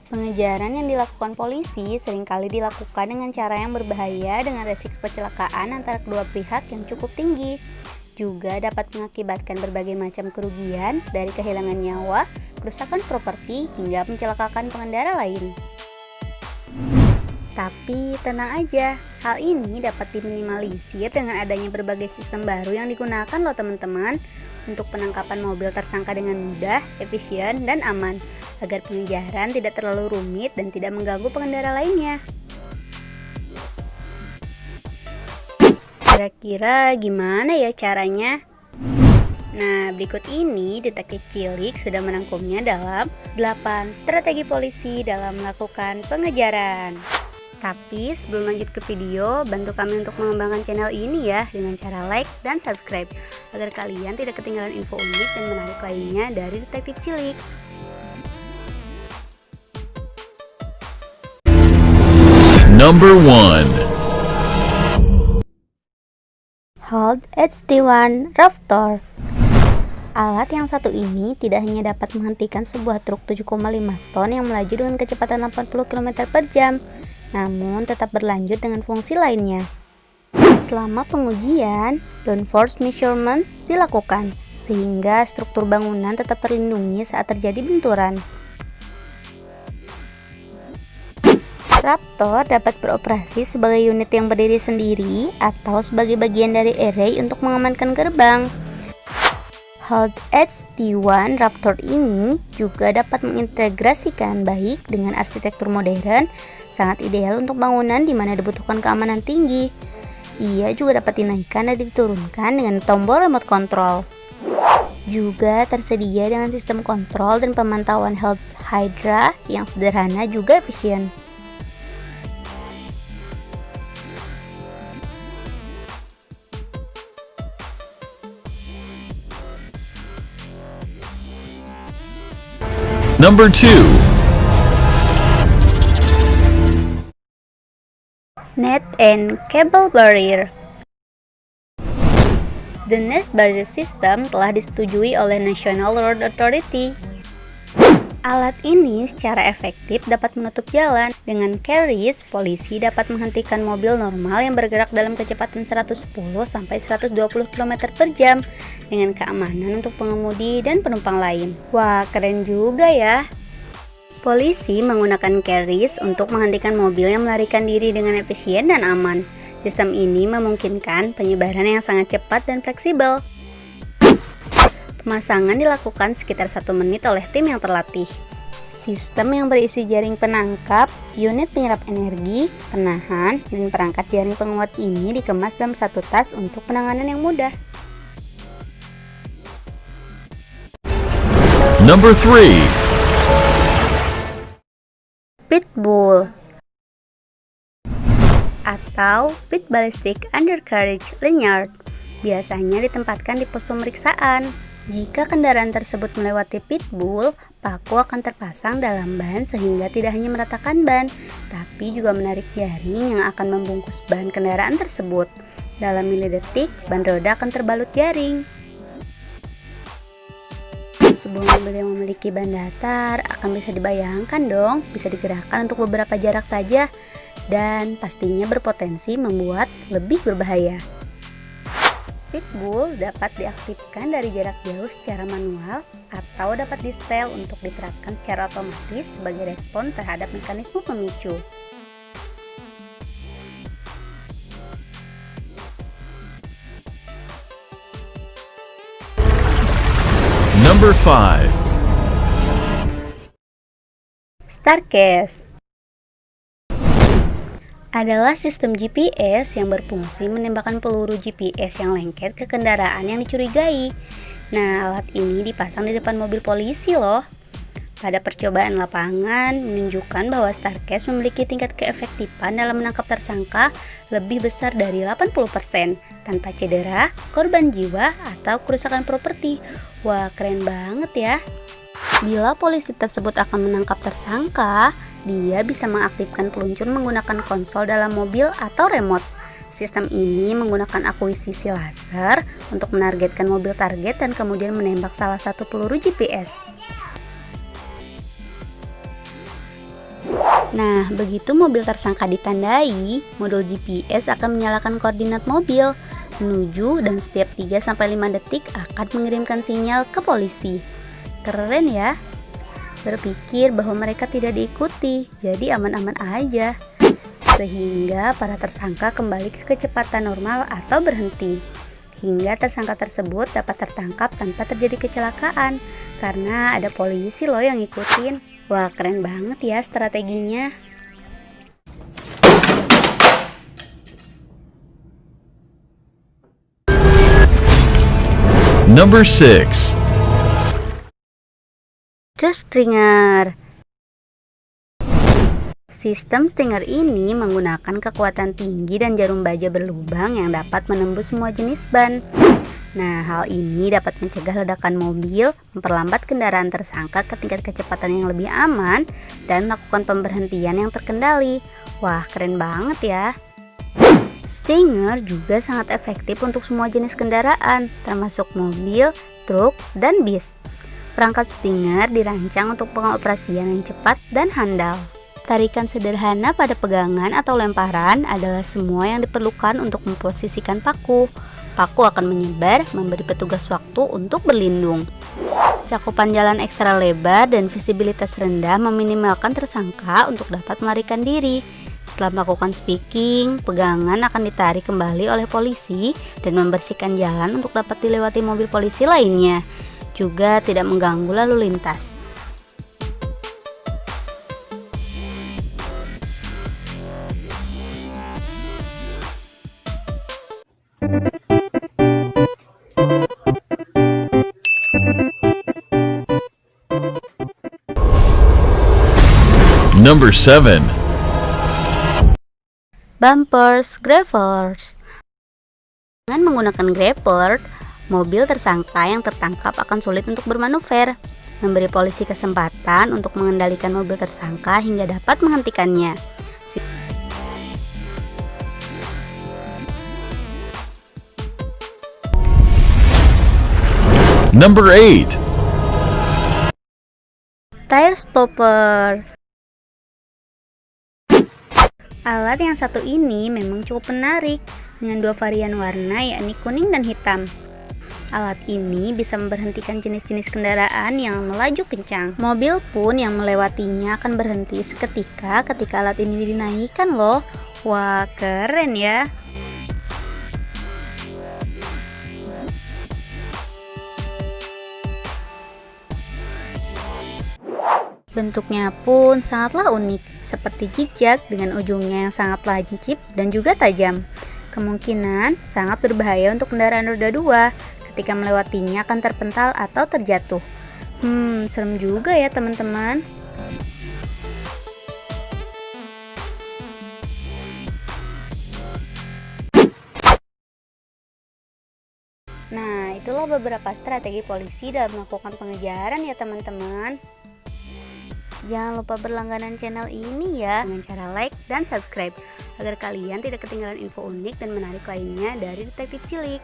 Pengejaran yang dilakukan polisi seringkali dilakukan dengan cara yang berbahaya dengan resiko kecelakaan antara kedua pihak yang cukup tinggi. Juga dapat mengakibatkan berbagai macam kerugian dari kehilangan nyawa, kerusakan properti, hingga mencelakakan pengendara lain. Tapi tenang aja, hal ini dapat diminimalisir dengan adanya berbagai sistem baru yang digunakan loh teman-teman untuk penangkapan mobil tersangka dengan mudah, efisien, dan aman agar pengejaran tidak terlalu rumit dan tidak mengganggu pengendara lainnya. Kira-kira gimana ya caranya? Nah, berikut ini Detektif Cilik sudah merangkumnya dalam 8 strategi polisi dalam melakukan pengejaran. Tapi sebelum lanjut ke video, bantu kami untuk mengembangkan channel ini ya dengan cara like dan subscribe agar kalian tidak ketinggalan info unik dan menarik lainnya dari Detektif Cilik. Number 1. Hold HD1 Raptor. Alat yang satu ini tidak hanya dapat menghentikan sebuah truk 7,5 ton yang melaju dengan kecepatan 80 km per jam, namun tetap berlanjut dengan fungsi lainnya. Selama pengujian, downforce measurements dilakukan, sehingga struktur bangunan tetap terlindungi saat terjadi benturan. Raptor dapat beroperasi sebagai unit yang berdiri sendiri atau sebagai bagian dari array untuk mengamankan gerbang. Hold HD1 Raptor ini juga dapat mengintegrasikan baik dengan arsitektur modern, sangat ideal untuk bangunan di mana dibutuhkan keamanan tinggi. Ia juga dapat dinaikkan dan diturunkan dengan tombol remote control. Juga tersedia dengan sistem kontrol dan pemantauan Health Hydra yang sederhana juga efisien. Number 2. Net and Cable Barrier. The Net Barrier System telah disetujui oleh National Road Authority. Alat ini secara efektif dapat menutup jalan. Dengan carries, polisi dapat menghentikan mobil normal yang bergerak dalam kecepatan 110-120 km per jam dengan keamanan untuk pengemudi dan penumpang lain. Wah, keren juga ya. Polisi menggunakan carries untuk menghentikan mobil yang melarikan diri dengan efisien dan aman. Sistem ini memungkinkan penyebaran yang sangat cepat dan fleksibel. Pemasangan dilakukan sekitar 1 menit oleh tim yang terlatih. Sistem yang berisi jaring penangkap, unit penyerap energi, penahan, dan perangkat jaring penguat ini dikemas dalam satu tas untuk penanganan yang mudah. Number 3. Pitbull atau Pit Ballistic Undercarriage Lanyard biasanya ditempatkan di pos pemeriksaan. Jika kendaraan tersebut melewati pitbull, paku akan terpasang dalam ban sehingga tidak hanya meratakan ban, tapi juga menarik jaring yang akan membungkus ban kendaraan tersebut. Dalam milidetik, ban roda akan terbalut jaring. Tubuh mobil yang memiliki ban datar akan bisa dibayangkan dong, bisa digerakkan untuk beberapa jarak saja, dan pastinya berpotensi membuat lebih berbahaya. Pitbull dapat diaktifkan dari jarak jauh secara manual atau dapat di-setel untuk diterapkan secara otomatis sebagai respon terhadap mekanisme pemicu. Number 5. Starcast adalah sistem GPS yang berfungsi menembakkan peluru GPS yang lengket ke kendaraan yang dicurigai. Nah, alat ini dipasang di depan mobil polisi loh. Pada percobaan lapangan menunjukkan bahwa Starcast memiliki tingkat keefektifan dalam menangkap tersangka lebih besar dari 80% tanpa cedera, korban jiwa, atau kerusakan properti. Wah, keren banget ya. Bila polisi tersebut akan menangkap tersangka, dia bisa mengaktifkan peluncur menggunakan konsol dalam mobil atau remote. Sistem ini menggunakan akuisisi laser untuk menargetkan mobil target dan kemudian menembak salah satu peluru GPS. Nah, begitu mobil tersangka ditandai, modul GPS akan menyalakan koordinat mobil menuju dan setiap 3-5 detik akan mengirimkan sinyal ke polisi. Keren ya? Berpikir bahwa mereka tidak diikuti, jadi aman-aman aja. Sehingga para tersangka kembali ke kecepatan normal atau berhenti. Hingga tersangka tersebut dapat tertangkap tanpa terjadi kecelakaan karena ada polisi loh yang ngikutin. Wah, keren banget ya strateginya. Number 6. The Stinger. Sistem Stinger ini menggunakan kekuatan tinggi dan jarum baja berlubang yang dapat menembus semua jenis ban. Nah, hal ini dapat mencegah ledakan mobil, memperlambat kendaraan tersangka ke tingkat kecepatan yang lebih aman, dan melakukan pemberhentian yang terkendali. Wah, keren banget ya. Stinger juga sangat efektif untuk semua jenis kendaraan, termasuk mobil, truk, dan bis. Perangkat Stinger dirancang untuk pengoperasian yang cepat dan handal. Tarikan sederhana pada pegangan atau lemparan adalah semua yang diperlukan untuk memposisikan paku. Paku akan menyebar, memberi petugas waktu untuk berlindung. Cakupan jalan ekstra lebar dan visibilitas rendah meminimalkan tersangka untuk dapat melarikan diri. Setelah melakukan speaking, pegangan akan ditarik kembali oleh polisi dan membersihkan jalan untuk dapat dilewati mobil polisi lainnya. Juga tidak mengganggu lalu lintas. Number 7. Bumpers Grappers. Dengan menggunakan grapper, mobil tersangka yang tertangkap akan sulit untuk bermanuver, memberi polisi kesempatan untuk mengendalikan mobil tersangka hingga dapat menghentikannya. Number 8. Tire Stopper. Alat yang satu ini memang cukup menarik dengan dua varian warna, yakni kuning dan hitam. Alat ini bisa memberhentikan jenis-jenis kendaraan yang melaju kencang. Mobil pun yang melewatinya akan berhenti seketika ketika alat ini dinaikkan loh. Wah, keren ya. Bentuknya pun sangatlah unik, seperti zigzag dengan ujungnya yang sangat lancip dan juga tajam. Kemungkinan sangat berbahaya untuk kendaraan roda 2, ketika melewatinya akan terpental atau terjatuh. Serem juga ya teman-teman. Nah, itulah beberapa strategi polisi dalam melakukan pengejaran ya teman-teman. Jangan lupa berlangganan channel ini ya dengan cara like dan subscribe agar kalian tidak ketinggalan info unik dan menarik lainnya dari Detektif Cilik.